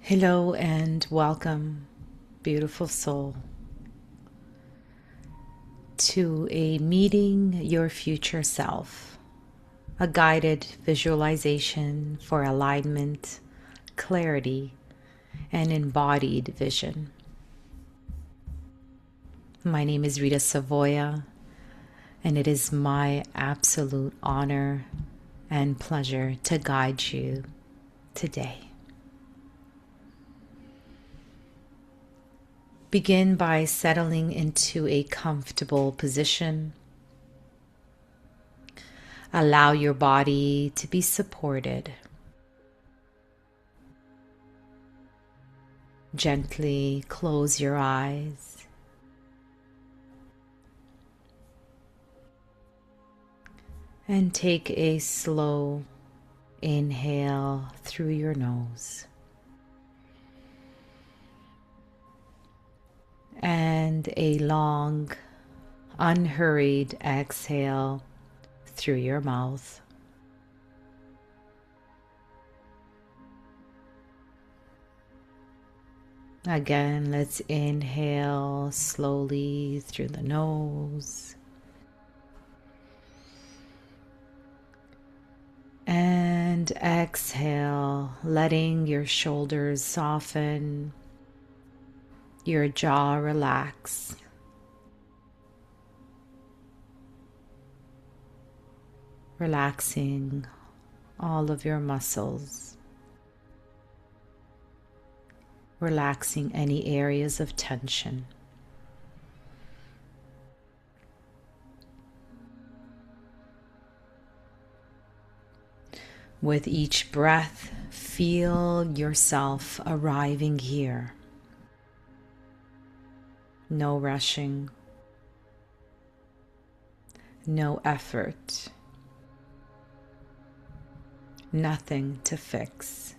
Hello and welcome, beautiful soul, to a meeting your future self, a guided visualization for alignment, clarity, and embodied vision. My name is Rita Savoia, and it is my absolute honor and pleasure to guide you today. Begin by settling into a comfortable position. Allow your body to be supported. Gently close your eyes. And take a slow inhale through your nose. And a long, unhurried exhale through your mouth. Again, let's inhale slowly through the nose. And exhale, letting your shoulders soften, your jaw relax. Relaxing all of your muscles. Relaxing any areas of tension. With each breath, feel yourself arriving here. No rushing, no effort, nothing to fix.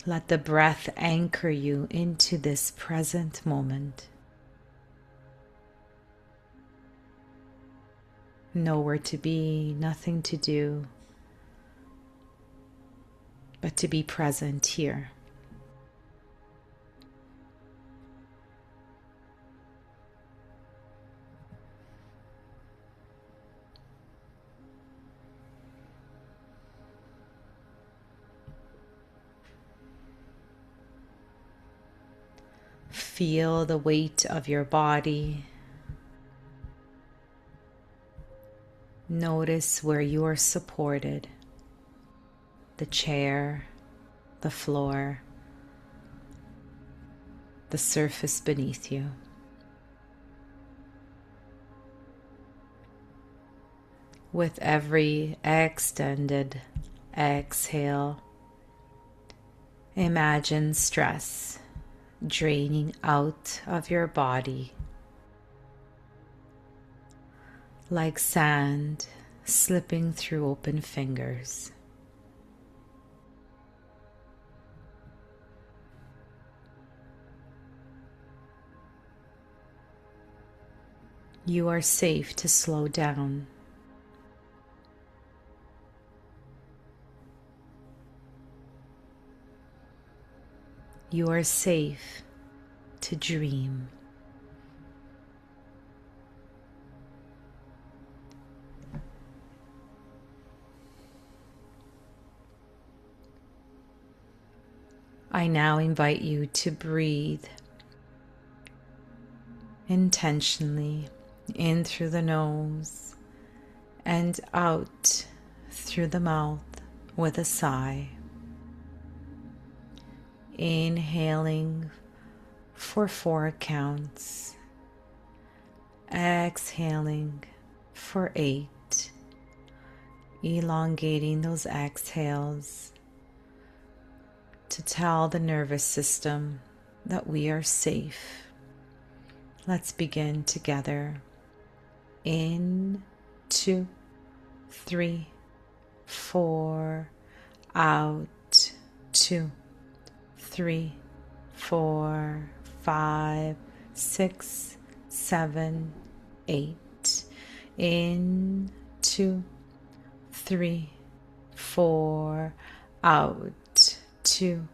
Let the breath anchor you into this present moment. Nowhere to be, nothing to do, but to be present here. Feel the weight of your body. Notice where you are supported. The chair, the floor, the surface beneath you. With every extended exhale, imagine stress draining out of your body like sand slipping through open fingers. You are safe to slow down. You are safe to dream. I now invite you to breathe intentionally in through the nose and out through the mouth with a sigh. Inhaling for 4 counts. Exhaling for 8. Elongating those exhales to tell the nervous system that we are safe. Let's begin together. In, 2, 3, 4. Out, 2, 3, 4, 5, 6, 7, 8. In, 2, 3, 4. Out, 2,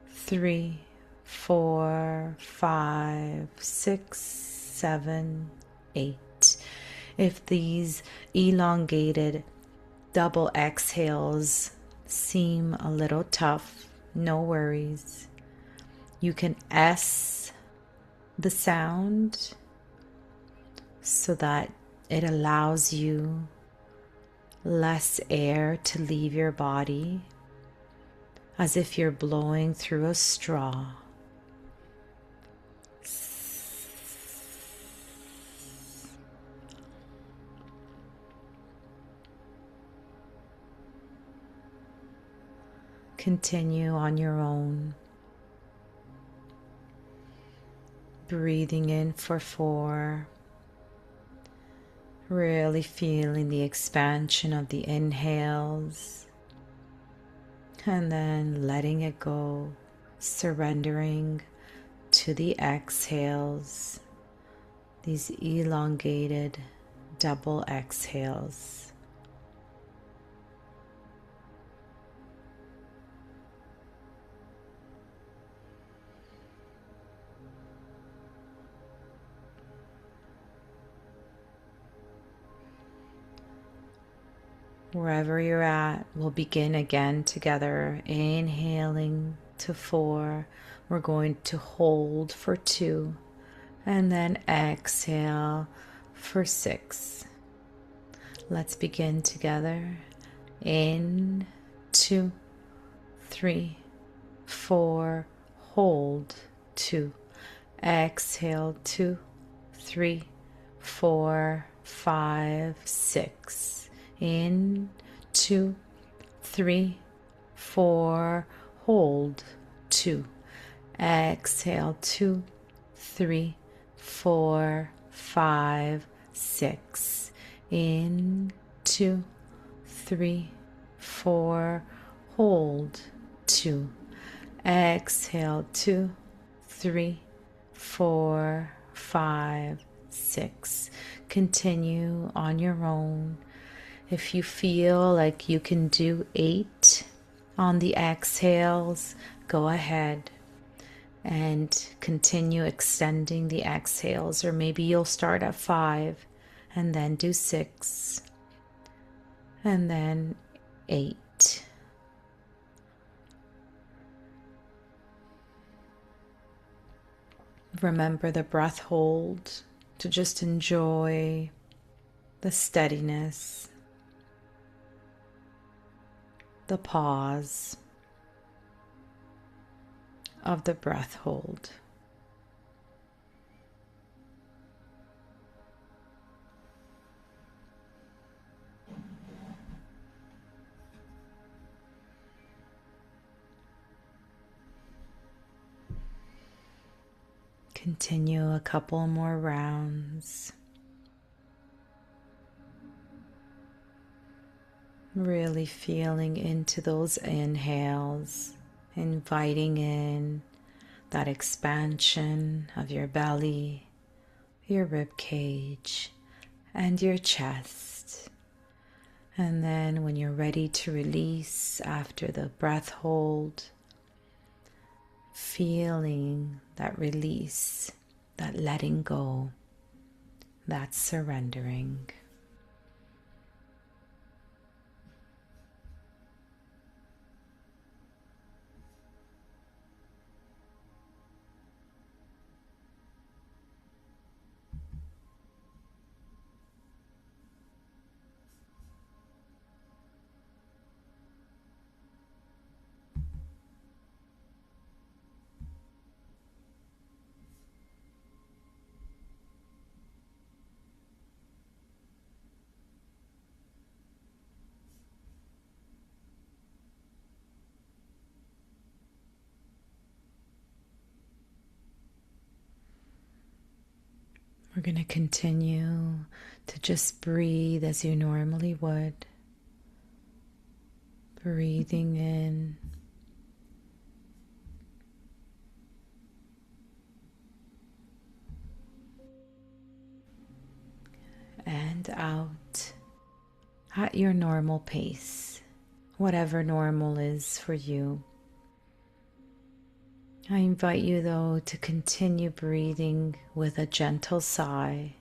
3, 4, 5, 6, 7, 8. If these elongated double exhales seem a little tough, no worries. You can S the sound so that it allows you less air to leave your body, as if you're blowing through a straw. Continue on your own. Breathing in for 4. Really feeling the expansion of the inhales. And then letting it go. Surrendering to the exhales. These elongated double exhales. Wherever you're at, we'll begin again together. Inhaling to 4. We're going to hold for 2. And then exhale for 6. Let's begin together. In, 2, 3, 4. Hold, 2. Exhale, 2, 3, 4, 5, 6. In, 2, 3, 4. Hold, 2. Exhale, 2, 3, 4, 5, 6. In, 2, 3, 4. Hold, 2. Exhale, 2, 3, 4, 5, 6. Continue on your own. If you feel like you can do 8 on the exhales, go ahead and continue extending the exhales. Or maybe you'll start at 5 and then do 6 and then 8. Remember the breath hold to just enjoy the steadiness, the pause of the breath hold. Continue a couple more rounds. Really feeling into those inhales, inviting in that expansion of your belly, your rib cage, and your chest. And then when you're ready to release after the breath hold, feeling that release, that letting go, that surrendering. We're going to continue to just breathe as you normally would. Breathing in and out at your normal pace, whatever normal is for you. I invite you, though, to continue breathing with a gentle sigh.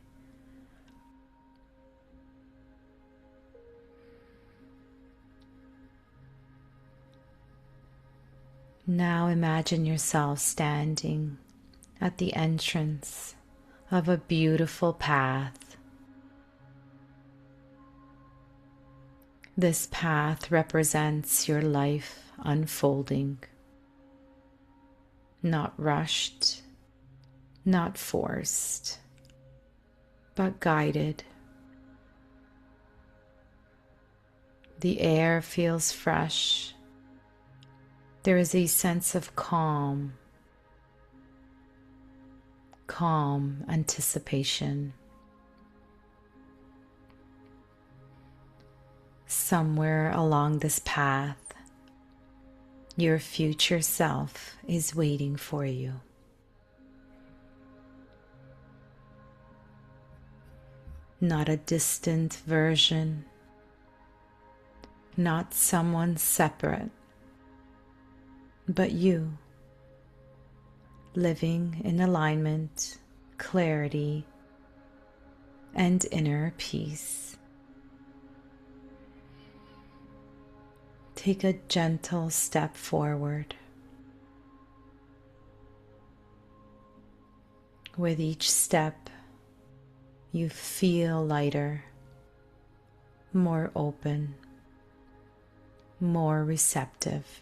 Now imagine yourself standing at the entrance of a beautiful path. This path represents your life unfolding, not rushed, not forced, but guided. The air feels fresh. There is a sense of calm anticipation. Somewhere along this path, your future self is waiting for you. Not a distant version, not someone separate, but you, living in alignment, clarity, and inner peace. Take a gentle step forward. With each step, you feel lighter, more open, more receptive.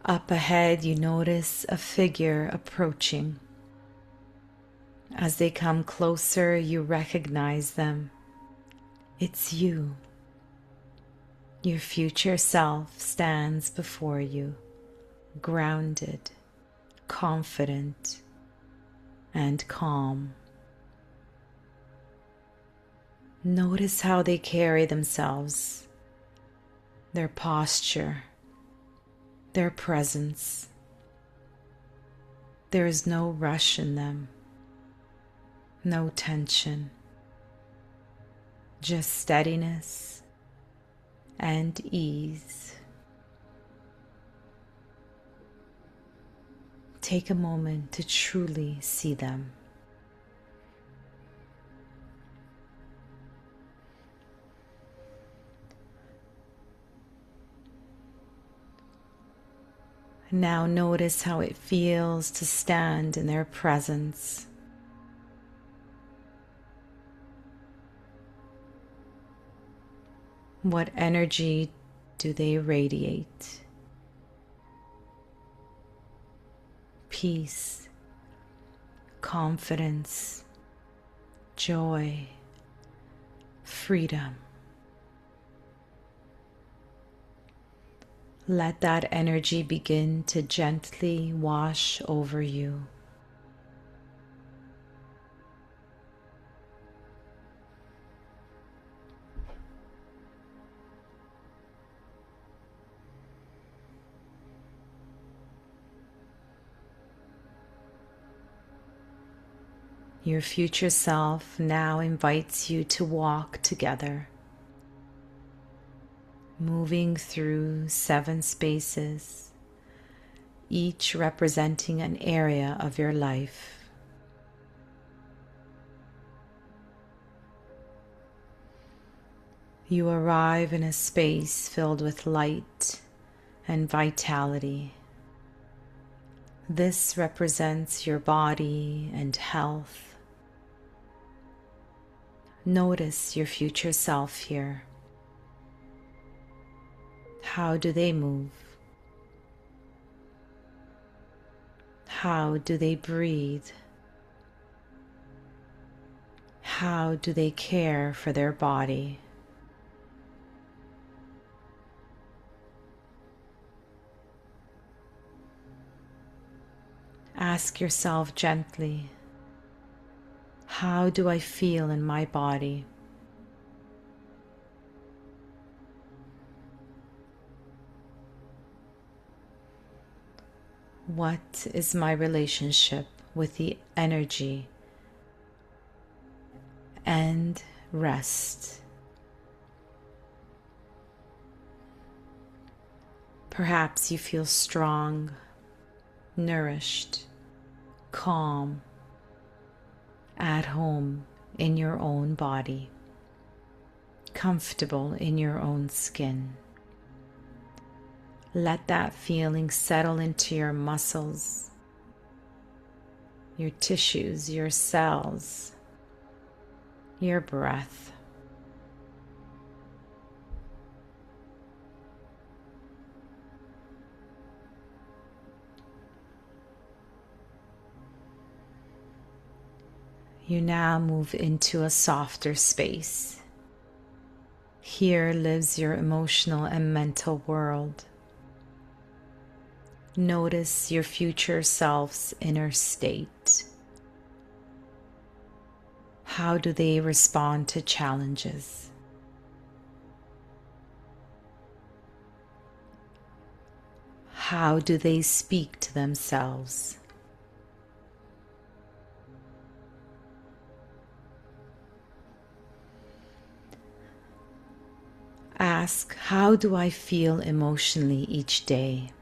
Up ahead, you notice a figure approaching. As they come closer, you recognize them. It's you. Your future self stands before you, grounded, confident, and calm. Notice how they carry themselves, their posture, their presence. There is no rush in them, no tension, just steadiness and ease. Take a moment to truly see them. Now notice how it feels to stand in their presence. What energy do they radiate? Peace, confidence, joy, freedom. Let that energy begin to gently wash over you. Your future self now invites you to walk together, moving through 7 spaces, each representing an area of your life. You arrive in a space filled with light and vitality. This represents your body and health. Notice your future self here. How do they move? How do they breathe? How do they care for their body? Ask yourself gently, how do I feel in my body? What is my relationship with the energy and rest? Perhaps you feel strong, nourished, calm, at home in your own body, comfortable in your own skin. Let that feeling settle into your muscles, your tissues, your cells, your breath. You now move into a softer space. Here lives your emotional and mental world. Notice your future self's inner state. How do they respond to challenges? How do they speak to themselves? Ask, how do I feel emotionally each day?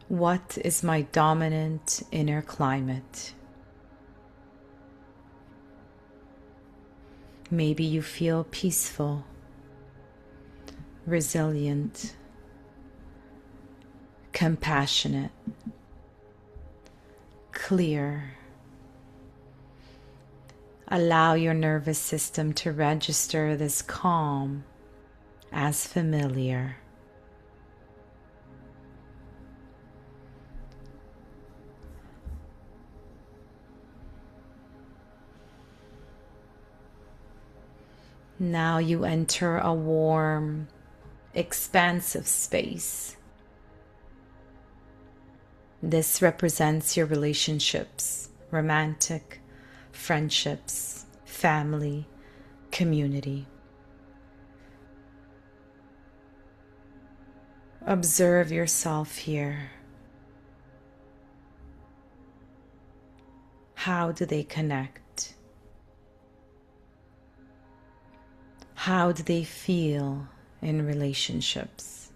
What is my dominant inner climate? Maybe you feel peaceful, resilient, compassionate, clear. Allow your nervous system to register this calm as familiar. Now you enter a warm, expansive space. This represents your relationships, romantic, friendships, family, community. Observe yourself here. How do they connect? How do they feel in relationships?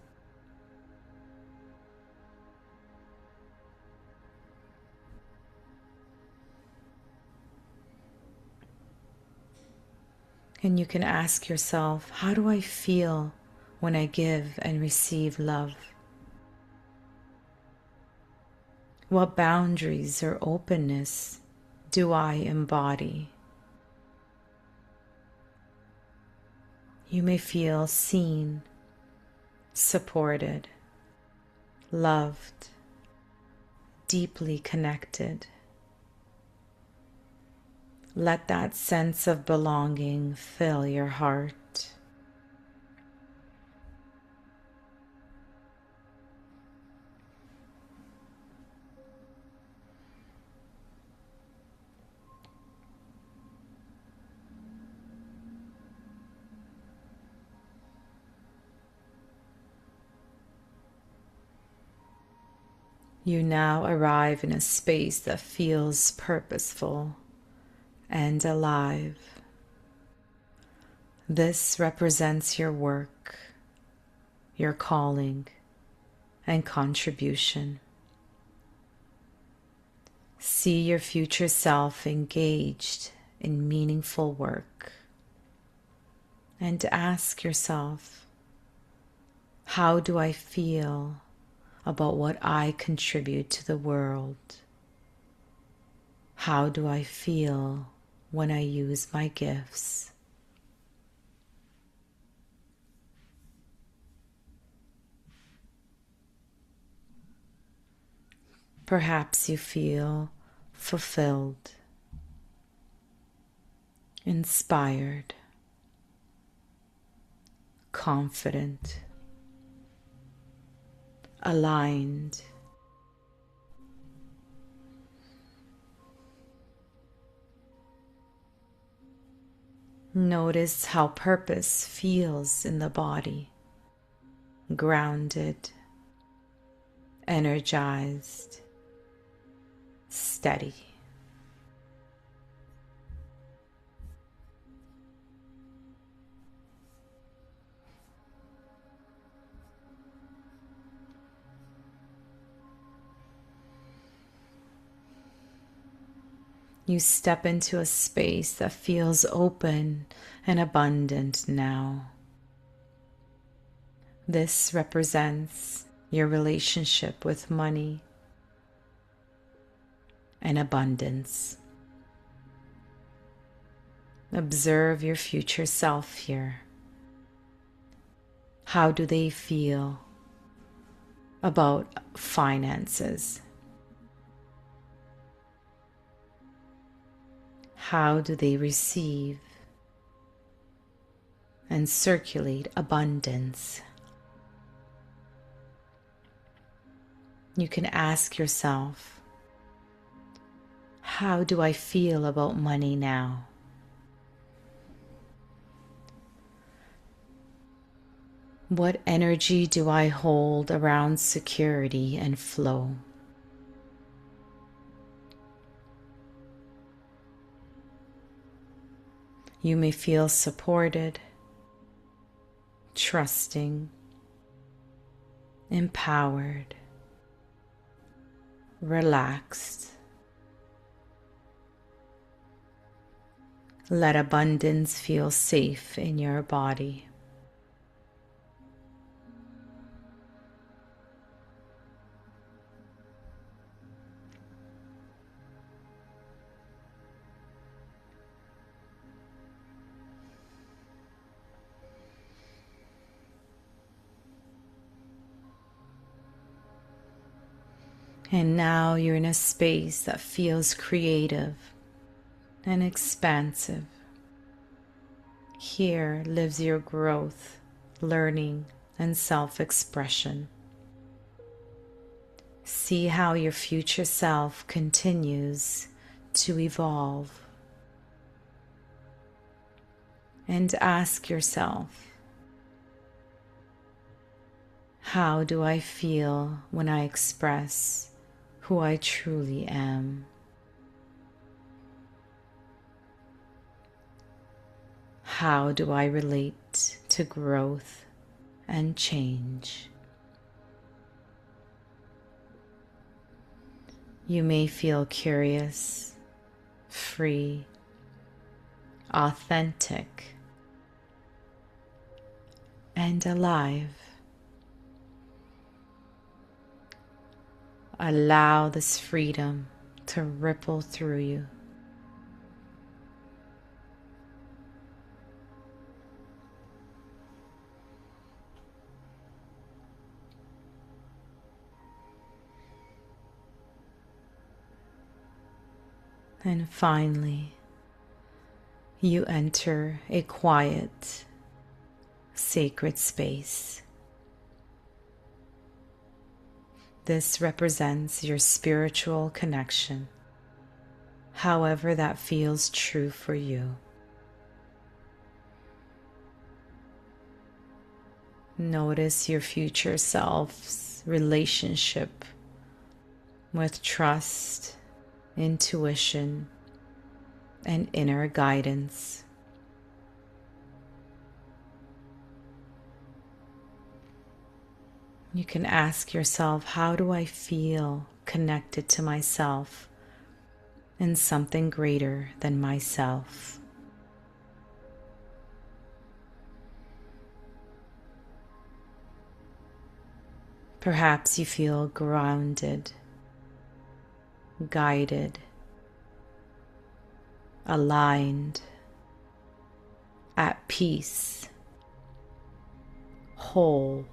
And you can ask yourself, how do I feel when I give and receive love? What boundaries or openness do I embody? You may feel seen, supported, loved, deeply connected. Let that sense of belonging fill your heart. You now arrive in a space that feels purposeful and alive. This represents your work, your calling, and contribution. See your future self engaged in meaningful work. And ask yourself, how do I feel about what I contribute to the world? How do I feel when I use my gifts? Perhaps you feel fulfilled, inspired, confident, aligned, Notice how purpose feels in the body, grounded, energized, steady. You step into a space that feels open and abundant now. This represents your relationship with money and abundance. Observe your future self here. How do they feel about finances? How do they receive and circulate abundance? You can ask yourself, how do I feel about money now? What energy do I hold around security and flow? You may feel supported, trusting, empowered, relaxed. Let abundance feel safe in your body. And now you're in a space that feels creative and expansive. Here lives your growth, learning, and self-expression. See how your future self continues to evolve. And ask yourself, how do I feel when I express who I truly am? How do I relate to growth and change? You may feel curious, free, authentic, and alive. Allow this freedom to ripple through you. And finally, you enter a quiet, sacred space. This represents your spiritual connection, however that feels true for you. Notice your future self's relationship with trust, intuition, and inner guidance. You can ask yourself, how do I feel connected to myself and something greater than myself? Perhaps you feel grounded, guided, aligned, at peace, whole.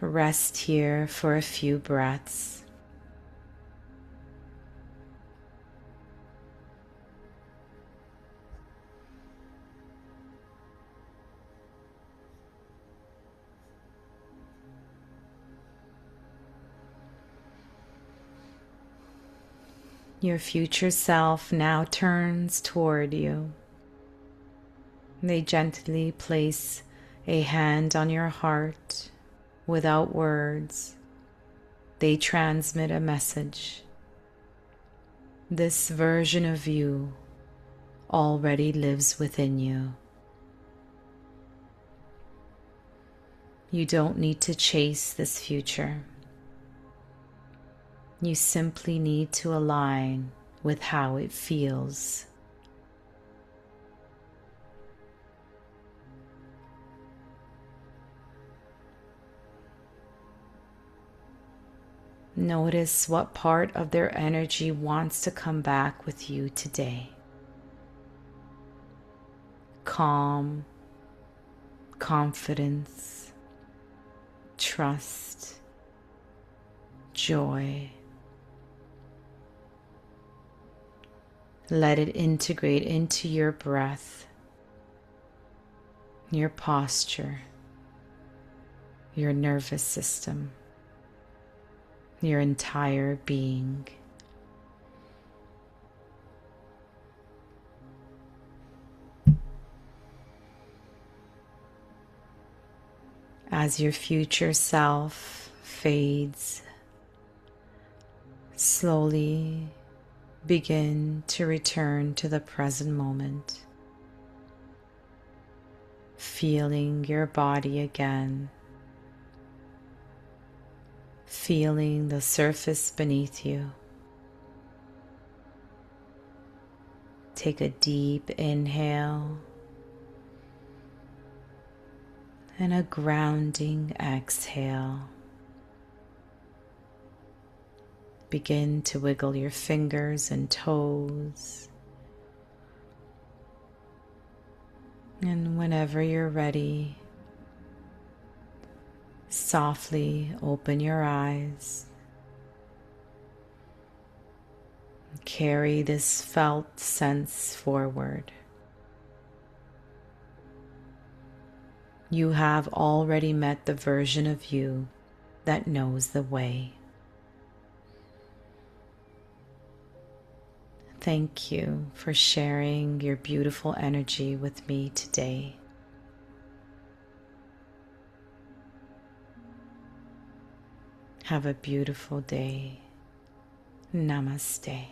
Rest here for a few breaths. Your future self now turns toward you. They gently place a hand on your heart without words. They transmit a message. This version of you already lives within you. You don't need to chase this future. You simply need to align with how it feels. Notice what part of their energy wants to come back with you today. Calm, confidence, trust, joy. Let it integrate into your breath, your posture, your nervous system, your entire being. As your future self fades, slowly begin to return to the present moment, feeling your body again, feeling the surface beneath you. Take a deep inhale and a grounding exhale. Begin to wiggle your fingers and toes. And whenever you're ready, softly open your eyes. Carry this felt sense forward. You have already met the version of you that knows the way. Thank you for sharing your beautiful energy with me today. Have a beautiful day. Namaste.